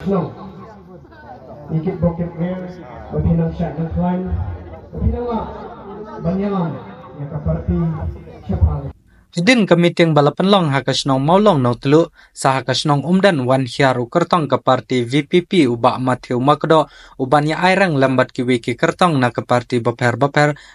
No. Ikip bokep mer, bapinang siya ng klan, bapinang banyalan, yang kaparti siapal. Jidin ka meeting balapan long hakasnong maulong no telu sa hakasnong umdan wan hiaru kertong ke parti VPP uba Matthew Makdo ubanya airang lambat ki wiki kertong na ke parti baper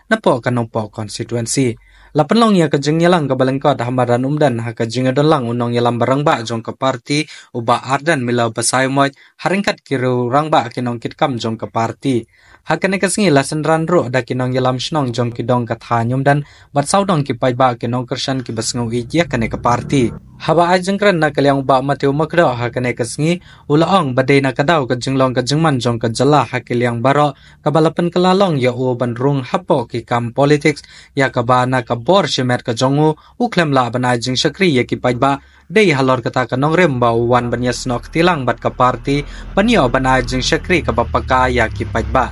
na po kanopo konstituensi. Lapan long ya kejeng yalang ke balengkot hamadan umdan hakajeng adolang unong yalam barang ba jong ke parti uba ardan milau basai moy haringkat kiru rang ba kinong kitkam jong ke parti. Hakane kasngi lasan ranro da kinong yalam snong jong kidong kathanyum dan bat saudong ki pai ba kinong kersan ki basngu ijia kane ke parti. Haba ajeng kran na kalyang ba Matthew Makdo hakane kasngi ulaong badai na kadaw kajinglong kajingman jong kajala hakilyang baro kabalapan kalalong ya u bandrung hapo ki kam politics ya kabana kabor shemet kajongu uklem la banajing syakri ya ki pai ba dei halor kata kanong remba wan banyas nok tilang bat ka parti banyo banajing syakri kabapaka ya ki pai ba.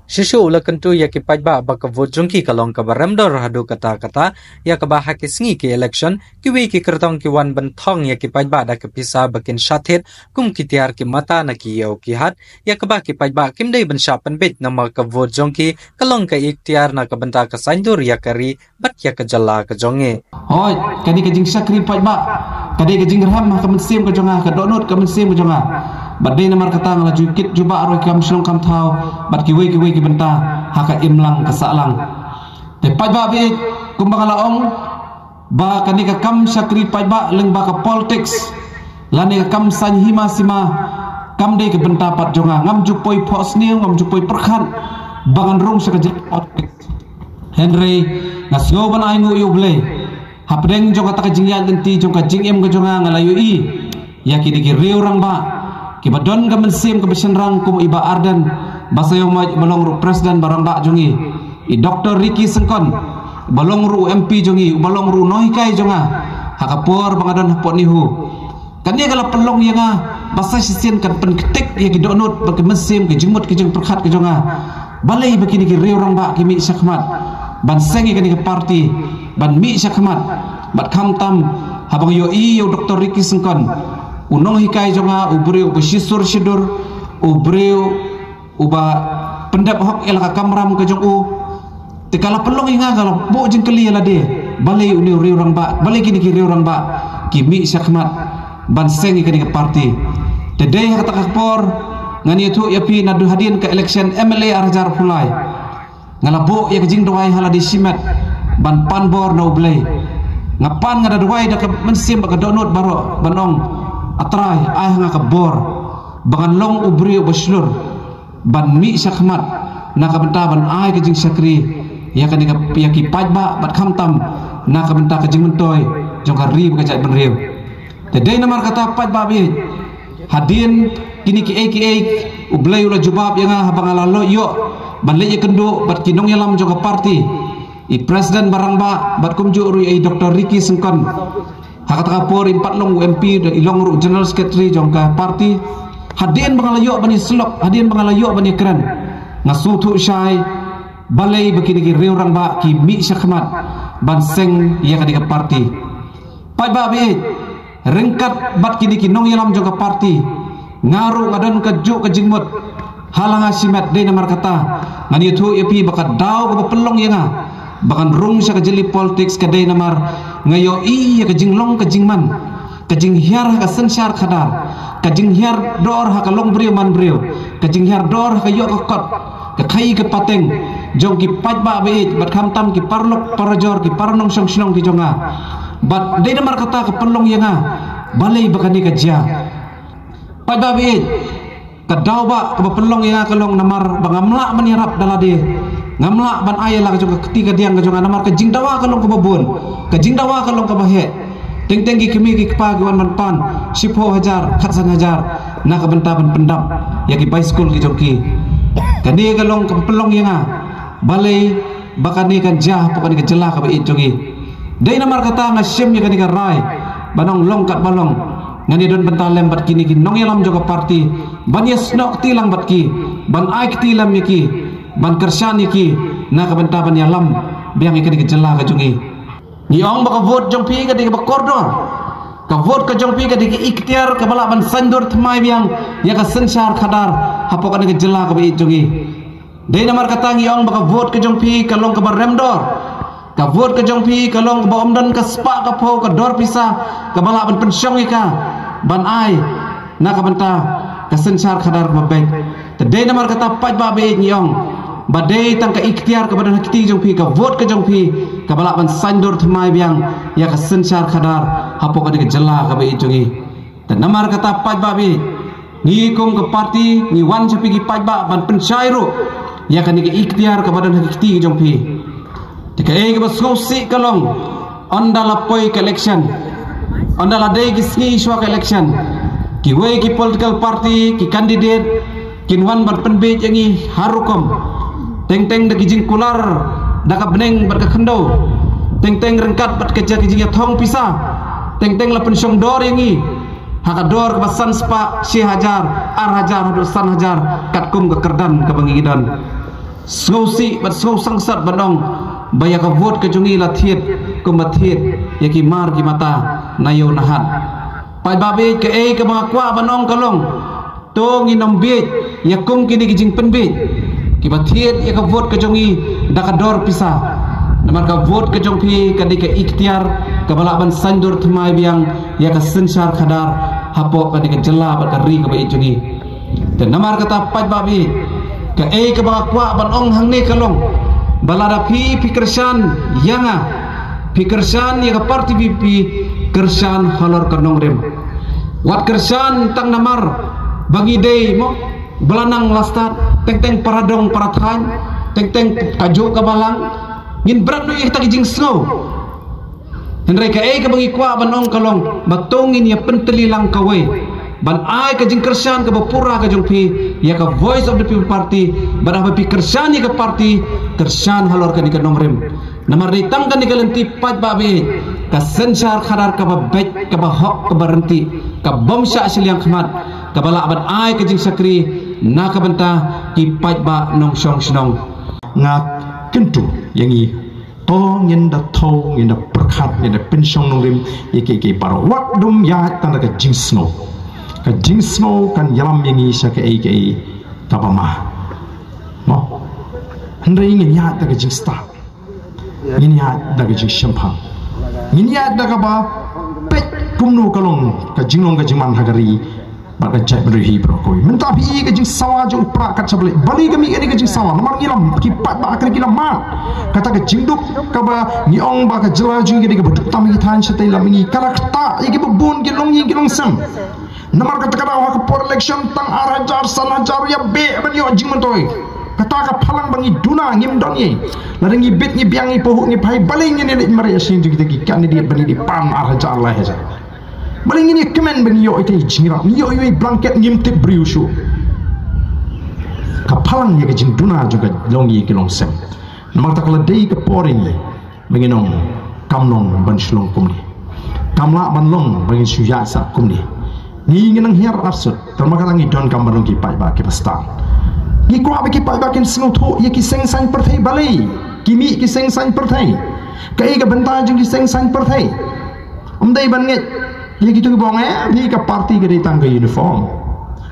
Shishu ula kentu ya ki pajba baka vote jongki kalong ka baramdor hadu kata-kata ya ka baha ki sngi ki election ki we ki kertong ki wan bentong ya ki pajba da ke pisa bakin shathit kum ki tiar ki mata na ki yau ki hat ya ka ba ki pajba kim dei ben shapen bit na ma ka vote jongki kalong ka ikhtiar na ka benta ka sandur ya kari bat ya ka jalla ka jonge hoi kadi ka jing sakri pajba kadi ka jing ram ka mensim ka jonga ka donut ka mensim ka jonga badai namar kata ngala jukit juba aroi kam slong kam thau bat ki we ki benta haka imlang kasalang te pajba be kumbangala ong ba kani ka kam sakri pajba leng ba ka politics lani ka kam san hima sima kam de ke benta pat jonga ngam jupoi phos niu ngam jupoi perkhan bangan rung sa ka politics Henry ngasngo ban ai ngu yu ble hapdeng jonga ta ka jingya denti jonga jingem ka jonga ngala yu i yakini ki riu rang ba ki badon ka mensim ka besenrang kum iba ardan basayo maj balong ru presiden barang ba jongi i Dr. Ricky Sengkon balong ru MP jongi balong ru noikai jonga hakapor bangadon hapot nihu kani kala pelong yanga basa sisien kan penketek ya ki donut bagi mesim ki jengmut ki jeng perkhat ki jonga balai begini ki riu rang ba ki mi syakmat ban sengi kani ki parti ban mi syakmat bat khamtam habang yo i yo Dr. Ricky Sengkon unong hikai jonga ubreu besisur sidur ubreu uba pendap hok elaka kamram ke jong u tikala pelong inga kalau bo jeng keli ala de balai uni riu rang ba balai kini ki riu rang ba ki mi syakmat ban sengi kani ke parti tedei kata kapor ngani tu yapi nadu hadin ke election MLA arjar pulai ngalabo ya kejing doai hala di simet ban panbor no blay ngapan ngada doai dak mensim baka donut baro banong atrai ai nga kabor bangan long ubri baslur ban mi syakmat na kabenta ban ai kejing syakri ya kan ka piyaki pajba bat khamtam na kabenta kejing mentoy jong kari bakajak ben riu tedei namar kata pajba bi hadin kini ki ublay ula jubab yang habang alalo yo ban leje kendo bat kinong yalam jong parti i presiden barang ba bat kumju ru ai Dr. Ricky Sengkon hakata kapor impat long UMP ilong ru general secretary jong ka parti hadin bangalayo bani slok hadin bangalayo bani kran ngasutu syai balai begini ki riu rang ba ki mi syakmat ban seng ya ka di parti pai ba be rengkat bat kini ki nong yalam jong ka parti ngaru ngadon ka ju ka jingmut halang asimat de namar kata ngani tu yapi bakat daw ka pelong yanga bakan rung sa ka jeli politics ka de namar ngayo i ka jinglong ka jingman ka jinghiar ka sensyar khadar ka jinghiar dor ha ka long brio man brio ka jinghiar dor ka yo ka kot ka khai ka pateng jong ki pajba be bat khamtam ki parlok parajor ki parnong song snong ki jonga bat de namar kata ka pelong yanga balai bakani ka ja pajba be kadaw ba ka pelong yanga kalong namar bangamla manirap dalade ngamla ban ayala ka jong ketiga diang ka jonga namar ka jingdawa kalong ka babon ka jingdawa kalong ka bahe teng teng ki kimi ki pagwan man pan 10,000 khatsan hajar na ka benta ban pendam ya ki bai school ki jongki kani kalong ka pelong yanga balai bakani kan jah pokani ka jela ka bai jongi dei namar kata ngasim ya kani ka rai banong long kat balong ngani don bentalem bat kini ki nong yalam joga parti ban yes nok tilang bat ki ban ai tilam ki ban kersan ki na ka benta ban yalam biang ikani ka jela ka jongi ni ong baka vote jong pi ka di ka kordor ka vote ka jongpi ka dik ikhtiar ka bala ban sandur thmai biang ya ka sensar khadar hapok ka jela ka bi jogi dei namar kata ngi ong baka vote ka jongpi ka long ka remdor ka vote ka jongpi ka long ba omdan ka spa ka pho ka dor pisa ka bala ban pensyong ka ban ai na ka banta ka sensar khadar ba bank te dei namar kata paj ba be ngi ong badai tang ka ikhtiar ka badan hakti jongpi ka vote ka jongpi ka bala ban sandur thmai biang ya ka sensar khadar hapok ka dik jela ka bi jogi te namar kata paj ba be ni kum ke parti ni wan cepi ki paj ba ban pensyairu ya kan ke ikhtiar ke badan hakti ke jongpi tika e ke baskosi kalong ondala poi ke election ondala dei ki sni shwa ke election ki we ki political party ki candidate kin wan ban penbe yangi harukom teng teng da kijing kular da ka beneng bat ka khendo teng teng rengkat bat ka kijing thong pisa teng teng la pensyong dor yangi hakador ke basan spa si hajar ar hajar hadu san hajar katkum ke kerdan ke bangidan sngausi bat sngau sangsat badong baya ka vote ke jungi la thiet kum bathiet yaki mar ki mata nayo nahat pai babe ke e ke mangakwa banong kalong to ngi nombe yakum kini kijing penbe ki bathiet ya ka vote ke jungi dakador pisa namar ka vote ke jongpi ka dik ikhtiar ka bala ban sandur thmai biang ya ka sensar khadar hapok ka dik jela ba ka ri ka bai jungi te namar kata paj babi ka e ka ba kwa ban ong hang ne kalong balada pi pikersan yanga pikersan ya ka parti BP kersan halor kanong rem wat kersan tang namar bagi dei mo belanang lastat teng teng paradong parathan teng teng kaju ka balang ngin berat no ihta kijing snow henry ka e ka bangi kwa banong kalong batongin ya penteli lang kawai ban ai ka jing kersan ka bapura ka jongpi ya ka voice of the people party badah bapi kersan ya ka party kersan halor ka ni ka nomrem namar ni tang ka ni kalenti pat babe ka sensar khadar ka babet ka bahok ka berhenti ka bomsha siliang khmat ka bala ban ai ka jing sakri na ka banta ki pat ba nong song snong ngak kentu yang i to ngin da tho ngin da perkhat ngin da pensyong nongrim yeke para wak dum ya tan ka jing snow kan yalam yang i saka ke tabama mo hendai ngin ya da ka jing sta ngin ya da ka jing shampang ngin ya da ka ba pet kumnu kalong ka jinglong ka jingman hagari baka jai beri brokoi menta bi ke jing sawa jo pra kat sabli bali kami ini ke jing sawa nomor ngilam ki pat ba akri kilam ma kata ke jingduk ka ba ni ong ba ka jela jing ke beduk tam ki than setai lam ni karakta iki bun ki long sam nomor kata kata wa ka por election tang arajar sanajar ya be ban yo jing mentoi kata ka phalang bangi duna ngim don ye laringi bit ni biang ni pohu ni pai baling ni ni mari asin jing ki kan ni bani di pan arajar Allah ya baling ini kemen bani yo ite jingra yo blanket ngimtip briushu kapalang ye jing duna juga longi ki long sem namar takala dei ke poring menginong kamnong ban shlong kumni kamla ban long bagi suya sa kumni ni nginang hiar arsut termakalangi don kambalong ki pai ba ki pasta ni ko abi ki pai ba kin snu tho ye ki seng sang perthai balai kimi ki seng sang perthai kai ka banta jing ki seng sang perthai umdai ban nget ye gitu bong ni ka parti ke datang ke uniform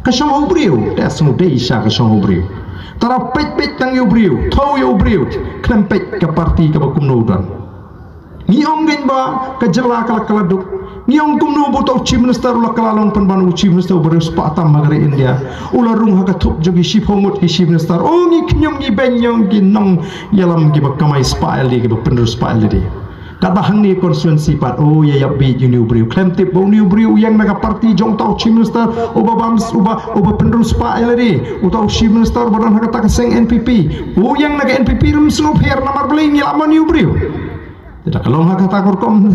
ka shong obriu ta smu dei sha ka shong obriu tara pet tang yo briu thau yo briu klem pet ka parti ka kumno dan ni ong gen ba ka jela kala duk ni ong kumno bo to chief minister la kala long pan banu chief minister beres pa tam magare India ula rung ha ka thup jogi ship homut ki chief minister o ni knyom ni benyong ki nong yalam ki ba kamai spile di ki ba pendus spile di kata hang ni konstituensi pat oh ya ya bi new briu klem tip bo new briu yang naga parti jong tau chief minister oba bams oba pendus pa elri utau chief minister bodan ha kata seng NPP oh yang naga NPP rum snop her namar bling ya ma new briu tidak kalau ha kata korkom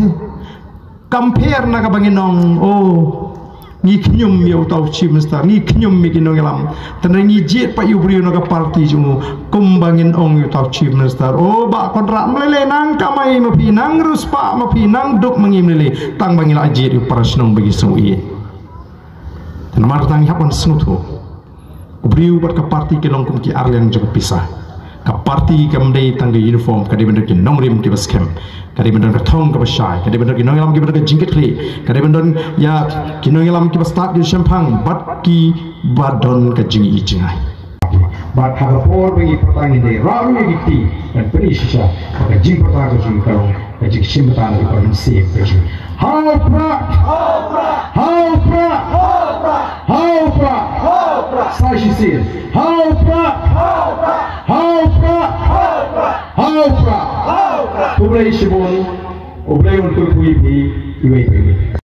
compare naga banginong oh ni knyum mi utau chief minister ni knyum mi kinong lam tanangi jet pa yu briu naga parti jumu kumbangin ong utau chief minister oh ba kontrak melele nang kamai mapi nang ruspa mapi nang duk mengim lele tang bangil ajit para senong bagi sui dan mar tang hapon snutu briu bat ka parti kinong kum ki arleng juga pisah ka parti ka mdei tangga uniform ka dibendar ki nongrim ki baskem ka dibendar ka thong ka basai ka dibendar ki nongilam ki bendar ka jingket kli ka dibendar ya ki nongilam ki bastak ki champang bat ki badon ka jingi jingai bat hagapor bagi pertang ini raru giti dan penisha ka jing pertang ka jing karong ka jing simbatan ka sim ka jing haupra Sajisil haupra Oblay Shibon, Oblay Untul Puipi, Iway.